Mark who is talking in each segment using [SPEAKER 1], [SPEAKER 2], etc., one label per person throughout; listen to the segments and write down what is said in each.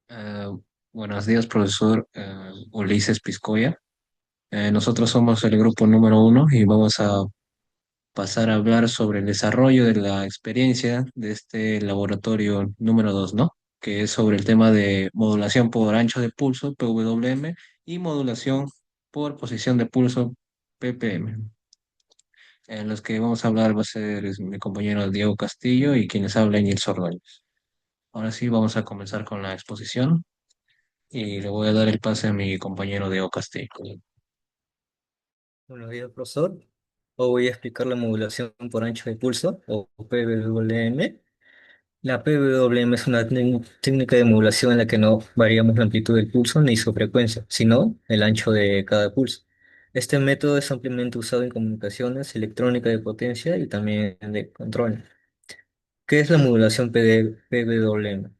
[SPEAKER 1] Eh, Buenos días, profesor Ulises Piscoya. Nosotros somos el grupo número uno y vamos a pasar a hablar sobre el desarrollo de la experiencia de este laboratorio número dos, ¿no? Que es sobre el tema de modulación por ancho de pulso, PWM, y modulación por posición de pulso, PPM. En los que vamos a hablar va a ser mi compañero Diego Castillo y quienes hablan Nils Ordóñez. Ahora sí, vamos a comenzar con la exposición. Y le voy a dar el pase a mi compañero Diego Castillo.
[SPEAKER 2] Buenos días, profesor. Hoy voy a explicar la modulación por ancho de pulso, o PWM. La PWM es una técnica de modulación en la que no variamos la amplitud del pulso ni su frecuencia, sino el ancho de cada pulso. Este método es ampliamente usado en comunicaciones, electrónica de potencia y también de control. ¿Qué es la modulación PWM?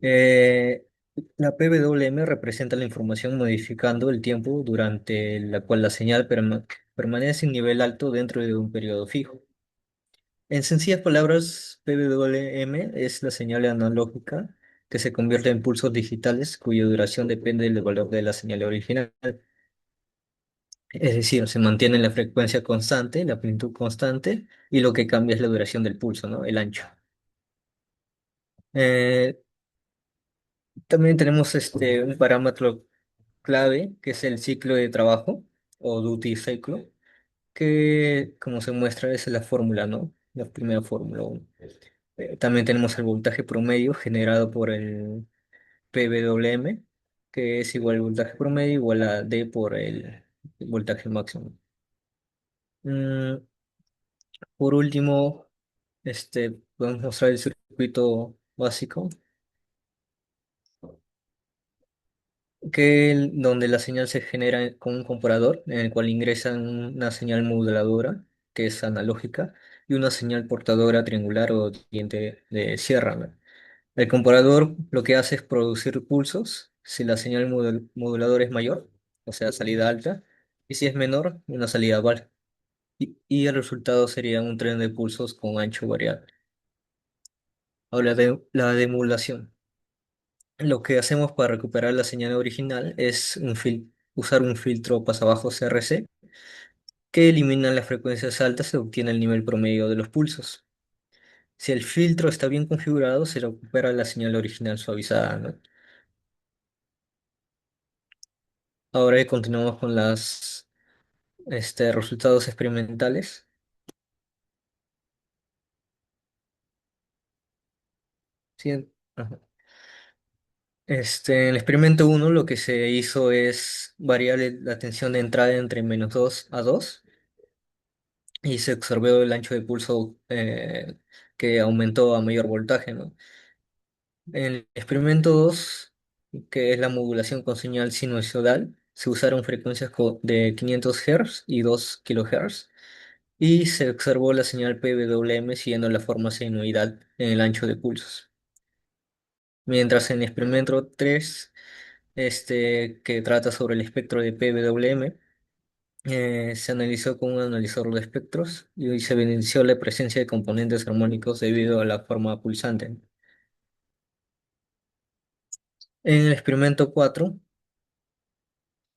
[SPEAKER 2] Eh, la PWM representa la información modificando el tiempo durante la cual la señal permanece en nivel alto dentro de un periodo fijo. En sencillas palabras, PWM es la señal analógica que se convierte en pulsos digitales cuya duración depende del valor de la señal original. Es decir, se mantiene la frecuencia constante, la amplitud constante, y lo que cambia es la duración del pulso, ¿no? El ancho. Eh, También tenemos un parámetro clave, que es el ciclo de trabajo o duty cycle, que como se muestra es la fórmula, ¿no? La primera fórmula 1. También tenemos el voltaje promedio generado por el PWM, que es igual al voltaje promedio igual a D por el voltaje máximo. Mm, por último, podemos mostrar el circuito básico, donde la señal se genera con un comparador en el cual ingresan una señal moduladora, que es analógica, y una señal portadora triangular o diente de sierra, ¿no? El comparador lo que hace es producir pulsos si la señal moduladora es mayor, o sea, salida alta, y si es menor, una salida baja. Y el resultado sería un tren de pulsos con ancho variable. Ahora, la demodulación. Lo que hacemos para recuperar la señal original es usar un filtro pasabajo CRC que elimina las frecuencias altas y obtiene el nivel promedio de los pulsos. Si el filtro está bien configurado, se recupera la señal original suavizada, ¿no? Ahora continuamos con los resultados experimentales. Sí, ajá. En el experimento uno lo que se hizo es variar la tensión de entrada entre -2 a 2 y se observó el ancho de pulso que aumentó a mayor voltaje, ¿no? En el experimento 2, que es la modulación con señal sinusoidal, se usaron frecuencias de 500 Hz y 2 kHz y se observó la señal PWM siguiendo la forma sinusoidal en el ancho de pulsos. Mientras en el experimento 3, que trata sobre el espectro de PWM, se analizó con un analizador de espectros y se evidenció la presencia de componentes armónicos debido a la forma pulsante. En el experimento 4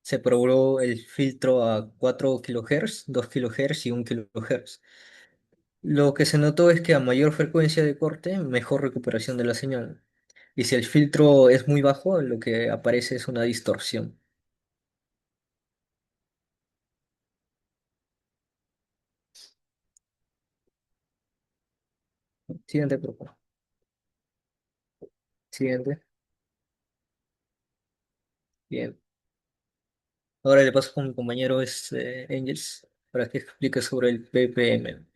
[SPEAKER 2] se probó el filtro a 4 kHz, 2 kHz y 1 kHz. Lo que se notó es que a mayor frecuencia de corte, mejor recuperación de la señal. Y si el filtro es muy bajo, lo que aparece es una distorsión. Siguiente, por favor. Siguiente. Bien. Ahora le paso con mi compañero Engels para que explique sobre el ppm.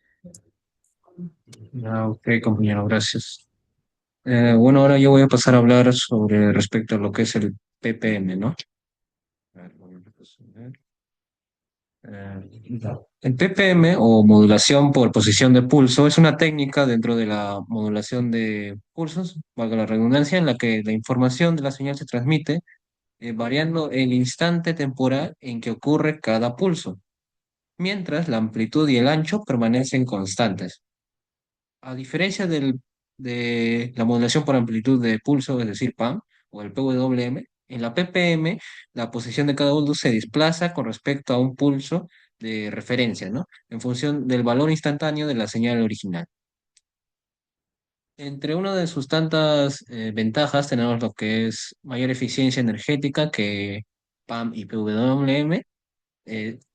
[SPEAKER 1] Ah, ok, compañero, gracias. Bueno, ahora yo voy a pasar a hablar sobre respecto a lo que es el PPM, ¿no? A ver, a ver. El PPM o modulación por posición de pulso es una técnica dentro de la modulación de pulsos, valga la redundancia, en la que la información de la señal se transmite variando el instante temporal en que ocurre cada pulso, mientras la amplitud y el ancho permanecen constantes. A diferencia de la modulación por amplitud de pulso, es decir, PAM, o el PWM, en la PPM la posición de cada uno se desplaza con respecto a un pulso de referencia, ¿no? En función del valor instantáneo de la señal original. Entre una de sus tantas ventajas tenemos lo que es mayor eficiencia energética que PAM y PWM.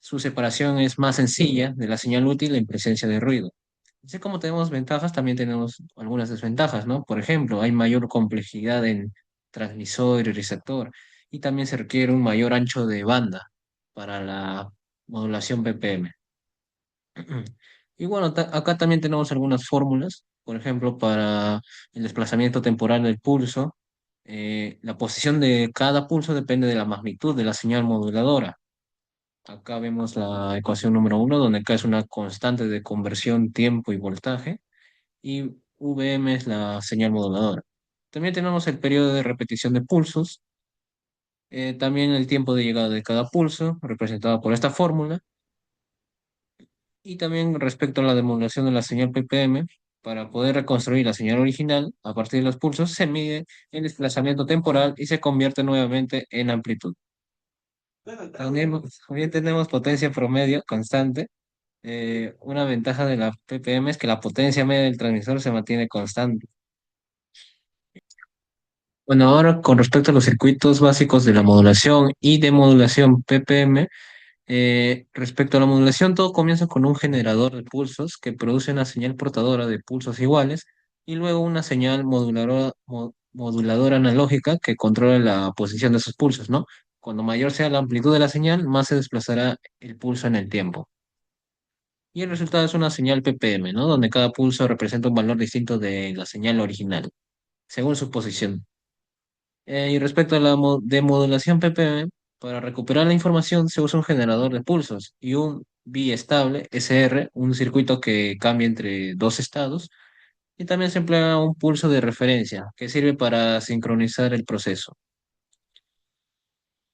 [SPEAKER 1] Su separación es más sencilla de la señal útil en presencia de ruido. Así como tenemos ventajas, también tenemos algunas desventajas, ¿no? Por ejemplo, hay mayor complejidad en transmisor y receptor y también se requiere un mayor ancho de banda para la modulación BPM. Y bueno, acá también tenemos algunas fórmulas, por ejemplo, para el desplazamiento temporal del pulso. La posición de cada pulso depende de la magnitud de la señal moduladora. Acá vemos la ecuación número uno, donde acá es una constante de conversión tiempo y voltaje, y Vm es la señal moduladora. También tenemos el periodo de repetición de pulsos, también el tiempo de llegada de cada pulso, representado por esta fórmula, y también respecto a la demodulación de la señal ppm, para poder reconstruir la señal original a partir de los pulsos, se mide el desplazamiento temporal y se convierte nuevamente en amplitud. También tenemos potencia promedio constante. Una ventaja de la ppm es que la potencia media del transmisor se mantiene constante. Bueno, ahora con respecto a los circuitos básicos de la modulación y demodulación ppm, respecto a la modulación, todo comienza con un generador de pulsos que produce una señal portadora de pulsos iguales y luego una señal moduladora analógica que controla la posición de esos pulsos, ¿no? Cuando mayor sea la amplitud de la señal, más se desplazará el pulso en el tiempo. Y el resultado es una señal ppm, ¿no? Donde cada pulso representa un valor distinto de la señal original, según su posición. Y respecto a la demodulación ppm, para recuperar la información se usa un generador de pulsos y un bistable SR, un circuito que cambia entre dos estados, y también se emplea un pulso de referencia que sirve para sincronizar el proceso.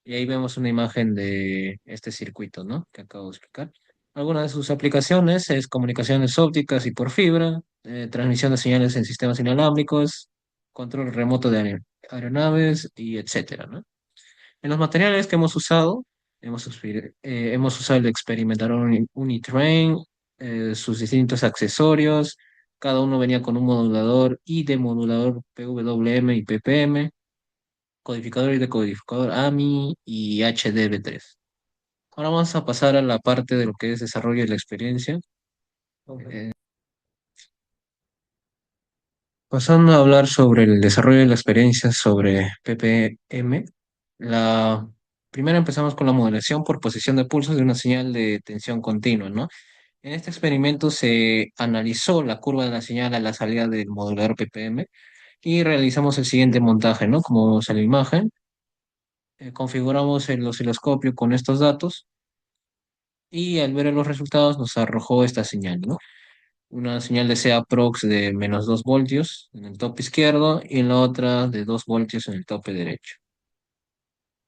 [SPEAKER 1] Y ahí vemos una imagen de este circuito, ¿no? Que acabo de explicar. Algunas de sus aplicaciones es comunicaciones ópticas y por fibra, transmisión de señales en sistemas inalámbricos, control remoto de aeronaves y etcétera, ¿no? En los materiales que hemos usado, hemos usado el experimentador Unitrain, sus distintos accesorios, cada uno venía con un modulador y demodulador PWM y PPM, codificador y decodificador AMI y HDB3. Ahora vamos a pasar a la parte de lo que es desarrollo de la experiencia. Eh, Pasando a hablar sobre el desarrollo de la experiencia sobre ppm, la primero empezamos con la modelación por posición de pulsos de una señal de tensión continua, ¿no? En este experimento se analizó la curva de la señal a la salida del modulador ppm y realizamos el siguiente montaje, ¿no? Como vemos en la imagen, configuramos el osciloscopio con estos datos y al ver los resultados nos arrojó esta señal, ¿no? Una señal de CA-prox de -2 voltios en el tope izquierdo y en la otra de 2 voltios en el tope derecho.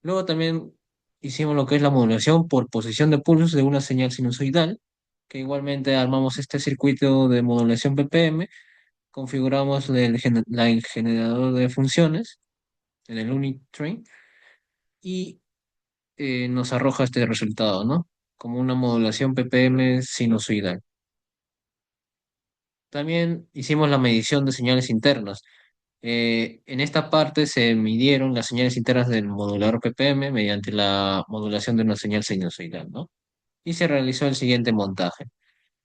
[SPEAKER 1] Luego también hicimos lo que es la modulación por posición de pulsos de una señal sinusoidal, que igualmente armamos este circuito de modulación ppm, configuramos el generador de funciones en el Unitrain y nos arroja este resultado, ¿no? Como una modulación ppm sinusoidal. También hicimos la medición de señales internas. En esta parte se midieron las señales internas del modulador ppm mediante la modulación de una señal sinusoidal, ¿no? Y se realizó el siguiente montaje.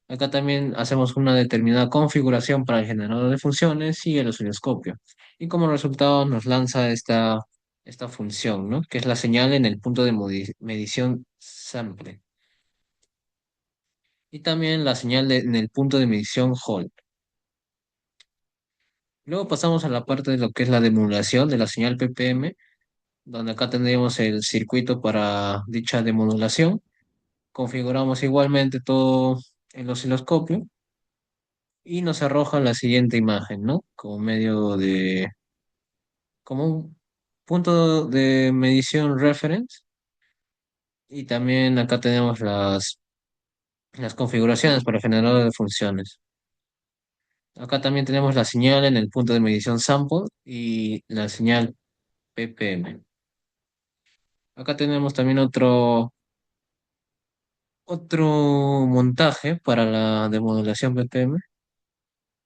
[SPEAKER 1] Acá también hacemos una determinada configuración para el generador de funciones y el osciloscopio. Y como resultado nos lanza esta función, ¿no? Que es la señal en el punto de medición sample. Y también la señal en el punto de medición hold. Luego pasamos a la parte de lo que es la demodulación de la señal ppm, donde acá tendríamos el circuito para dicha demodulación. Configuramos igualmente todo el osciloscopio y nos arroja la siguiente imagen, ¿no? Como un punto de medición reference. Y también acá tenemos las configuraciones para el generador de funciones. Acá también tenemos la señal en el punto de medición sample y la señal PPM. Acá tenemos también otro montaje para la demodelación PPM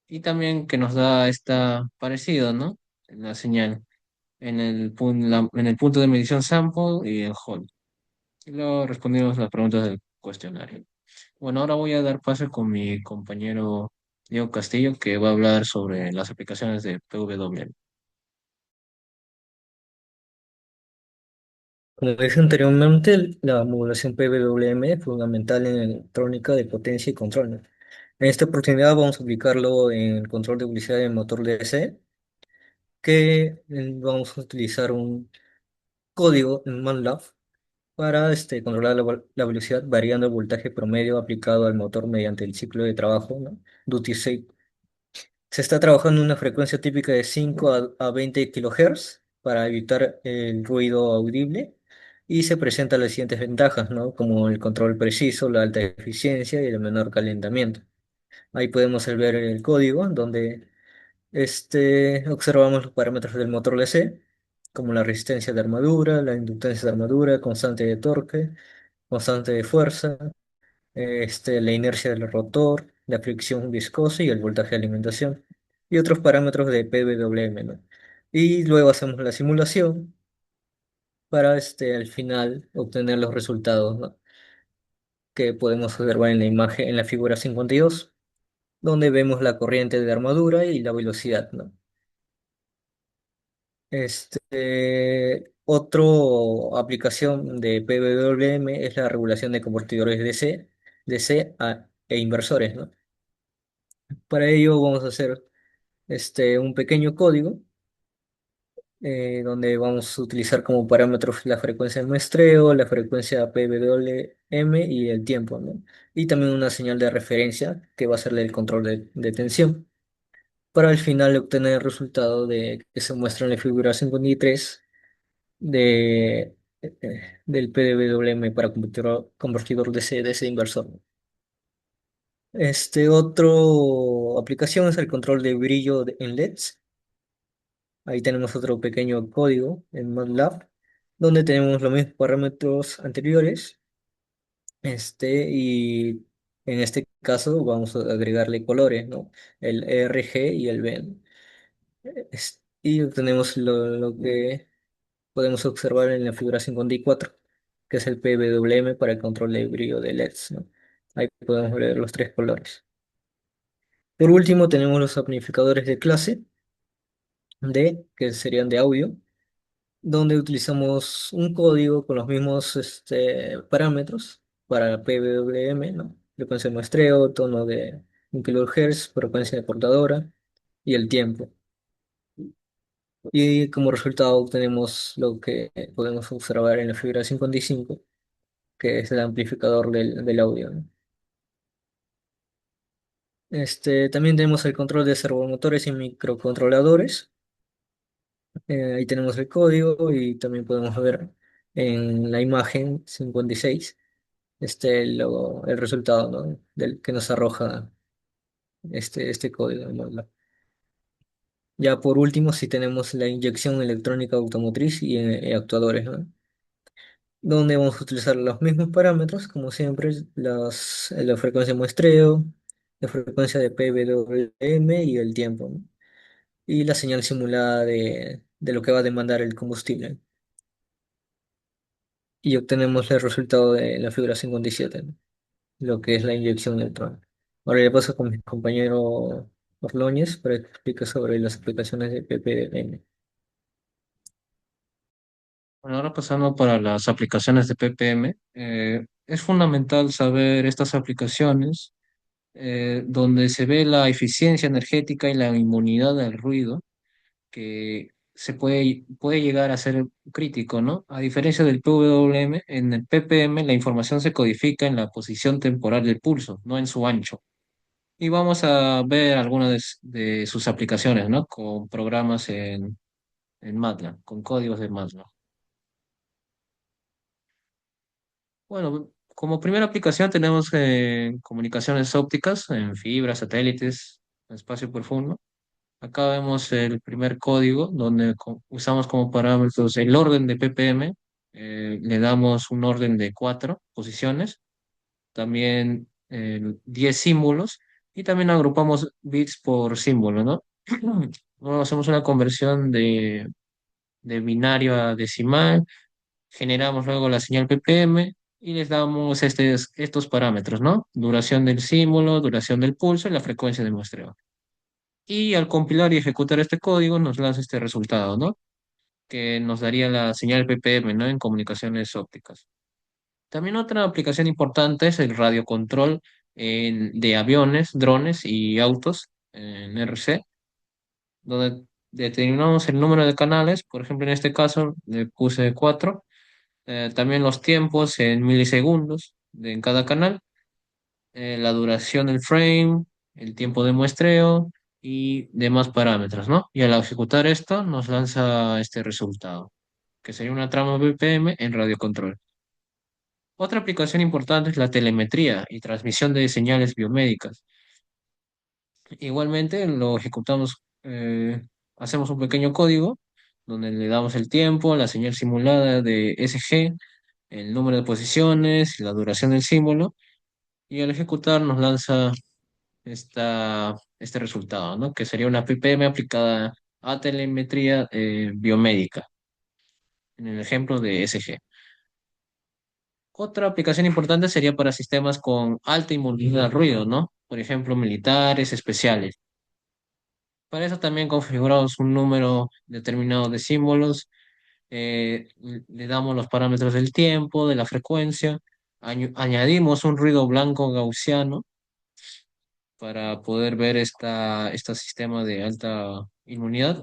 [SPEAKER 1] y también que nos da esta parecido, ¿no? La señal en el punto de medición sample y el hold. Y luego respondimos las preguntas del cuestionario. Bueno, ahora voy a dar paso con mi compañero Diego Castillo, que va a hablar sobre las aplicaciones de PWM.
[SPEAKER 2] Como dije anteriormente, la modulación PWM es fundamental en electrónica de potencia y control, ¿no? En esta oportunidad vamos a aplicarlo en el control de velocidad del motor DC, que vamos a utilizar un código en MATLAB para controlar la velocidad variando el voltaje promedio aplicado al motor mediante el ciclo de trabajo, ¿no? Duty cycle. Se está trabajando en una frecuencia típica de 5 a 20 kHz para evitar el ruido audible y se presentan las siguientes ventajas, ¿no? Como el control preciso, la alta eficiencia y el menor calentamiento. Ahí podemos ver el código donde observamos los parámetros del motor DC, como la resistencia de armadura, la inductancia de armadura, constante de torque, constante de fuerza, la inercia del rotor, la fricción viscosa y el voltaje de alimentación, y otros parámetros de PWM, ¿no? Y luego hacemos la simulación para al final obtener los resultados, ¿no? Que podemos observar en la imagen, en la figura 52, donde vemos la corriente de armadura y la velocidad, ¿no? Otro aplicación de PWM es la regulación de convertidores DC e inversores, ¿no? Para ello vamos a hacer un pequeño código donde vamos a utilizar como parámetros la frecuencia de muestreo, la frecuencia PWM y el tiempo, ¿no? Y también una señal de referencia que va a ser el control de tensión, para al final obtener el resultado que se muestra en la figura 53 del PWM para convertidor DC inversor. Otro aplicación es el control de brillo en LEDs. Ahí tenemos otro pequeño código en MATLAB, donde tenemos los mismos parámetros anteriores, y en este caso vamos a agregarle colores, ¿no? El RG y el B, ¿no? Y obtenemos lo que podemos observar en la figura 54, que es el PWM para el control de brillo de LEDs, ¿no? Ahí podemos ver los tres colores. Por último, tenemos los amplificadores de clase D, que serían de audio, donde utilizamos un código con los mismos parámetros para PWM, ¿no? Frecuencia de muestreo, tono de 1 kHz, frecuencia de portadora y el tiempo. Y como resultado obtenemos lo que podemos observar en la figura 55, que es el amplificador del audio, ¿no? También tenemos el control de servomotores y microcontroladores. Ahí tenemos el código y también podemos ver en la imagen 56 el resultado, ¿no? Del que nos arroja este código, ¿no? Ya por último, si tenemos la inyección electrónica automotriz y actuadores, ¿no? Donde vamos a utilizar los mismos parámetros, como siempre, la frecuencia de muestreo, la frecuencia de PWM y el tiempo, ¿no? Y la señal simulada de lo que va a demandar el combustible. Y obtenemos el resultado de la figura 57, ¿no? Lo que es la inyección electrónica. Ahora le paso con mi compañero Orlóñez para que explique sobre las aplicaciones de PPM.
[SPEAKER 1] Bueno, ahora pasando para las aplicaciones de PPM, es fundamental saber estas aplicaciones donde se ve la eficiencia energética y la inmunidad al ruido, que puede llegar a ser crítico, ¿no? A diferencia del PWM, en el PPM la información se codifica en la posición temporal del pulso, no en su ancho. Y vamos a ver algunas de sus aplicaciones, ¿no? Con programas en MATLAB, con códigos de MATLAB. Bueno, como primera aplicación tenemos comunicaciones ópticas en fibra, satélites, espacio profundo. Acá vemos el primer código donde usamos como parámetros el orden de ppm. Le damos un orden de 4 posiciones, también 10 símbolos y también agrupamos bits por símbolo, ¿no? Luego hacemos una conversión de binario a decimal, generamos luego la señal ppm y les damos estos parámetros, ¿no? Duración del símbolo, duración del pulso y la frecuencia de muestreo. Y al compilar y ejecutar este código nos lanza este resultado, ¿no? Que nos daría la señal ppm, ¿no? En comunicaciones ópticas. También otra aplicación importante es el radiocontrol de aviones, drones y autos en RC, donde determinamos el número de canales. Por ejemplo, en este caso le puse 4. También los tiempos en milisegundos en cada canal, la duración del frame, el tiempo de muestreo y demás parámetros, ¿no? Y al ejecutar esto nos lanza este resultado, que sería una trama BPM en radiocontrol. Otra aplicación importante es la telemetría y transmisión de señales biomédicas. Igualmente lo ejecutamos, hacemos un pequeño código donde le damos el tiempo, la señal simulada de SG, el número de posiciones, la duración del símbolo, y al ejecutar nos lanza este resultado, ¿no? Que sería una ppm aplicada a telemetría biomédica, en el ejemplo de SG. Otra aplicación importante sería para sistemas con alta inmunidad al ruido, ¿no? Por ejemplo, militares, especiales. Para eso también configuramos un número determinado de símbolos, le damos los parámetros del tiempo, de la frecuencia, añadimos un ruido blanco gaussiano para poder ver este sistema de alta inmunidad.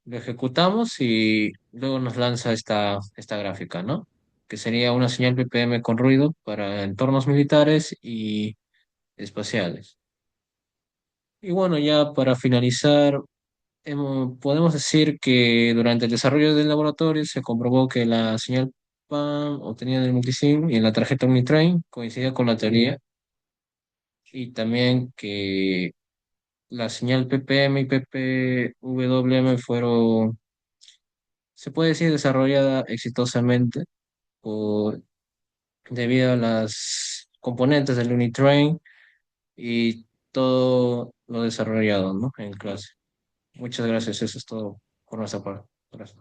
[SPEAKER 1] Lo ejecutamos y luego nos lanza esta gráfica, ¿no? Que sería una señal PPM con ruido para entornos militares y espaciales. Y bueno, ya para finalizar, podemos decir que durante el desarrollo del laboratorio se comprobó que la señal PAM obtenida en el multisim y en la tarjeta Omnitrain coincidía con la teoría, y también que la señal ppm y ppwm fueron, se puede decir, desarrollada exitosamente por, debido a las componentes del Unitrain y todo lo desarrollado, ¿no? En clase. Muchas gracias, eso es todo por nuestra parte. Gracias.